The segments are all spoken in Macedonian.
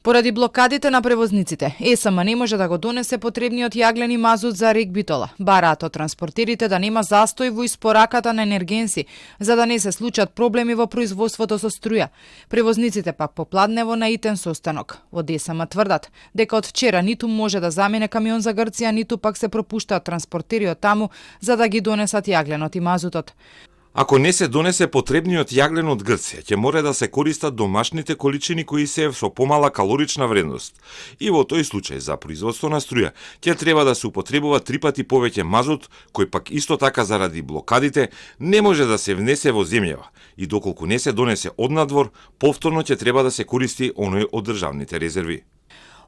Поради блокадите на превозниците, ЕСМ не може да го донесе потребниот јаглени мазут за РЕК Битола. Бараат од транспортерите да нема застој во испораката на енергенси, за да не се случат проблеми во производството со струја. Превозниците пак попладнево на итен состанок. Од ЕСМ тврдат дека од вчера ниту може да замине камион за Грција, ниту пак се пропуштаат транспортери од таму за да ги донесат јагленот и мазутот. Ако не се донесе потребниот јаглен од Грција, ќе море да се користат домашните количини кои се со помала калорична вредност. И во тој случај за производство на струја ќе треба да се употребува 3 пати повеќе мазут, кој пак исто така заради блокадите не може да се внесе во земјава. И доколку не се донесе од надвор, повторно ќе треба да се користи оној од државните резерви.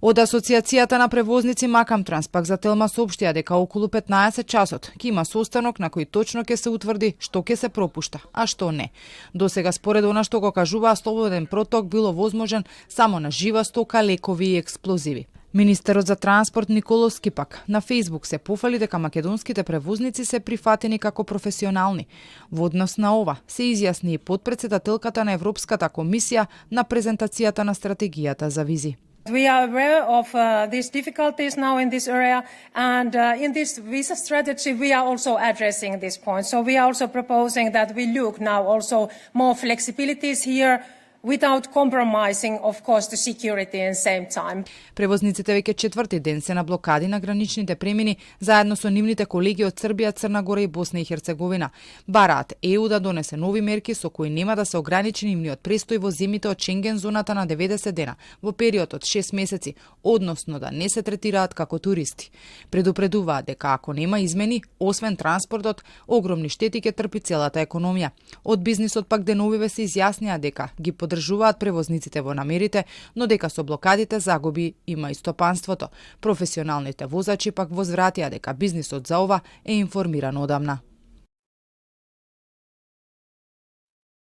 Од Асоциацијата на превозници Макам Транс пак за Телма соопштија дека околу 15 часот ќе има состанок на кој точно ќе се утврди што ќе се пропушта, а што не. Досега според она што го кажуваа, слободен проток било возможен само на жива стока, лекови и експлозиви. Министерот за транспорт Николовски пак на Фејсбук се пофали дека македонските превозници се прифатени како професионални. Во однос на ова се изјасни и потпредседателката на Европската комисија на презентацијата на стратегијата за визи. We are aware of these difficulties now in this area, and in this visa strategy we are also addressing this point. So we are also proposing that we look now also more flexibilities here, without compromising, of course, the security at the same time. Превозниците веќе четврти ден се на блокади на граничните премини заедно со нивните колеги од Србија, Црна Гора и Босна и Херцеговина. Бараат ЕУ да донесе нови мерки со кои нема да се ограничи нивниот престој во земјите од Шенген зоната на 90 дена во период од 6 месеци, односно да не се третираат како туристи. Предупредуваат дека ако нема измени, освен транспортот, огромни штети ќе трпи целата економија. Од бизнисот пак деновиве се изјаснија дека ги поддржуваат превозниците во намерите, но дека со блокадите загуби има и стопанството. Професионалните возачи пак возвратија дека бизнисот за ова е информиран одамна.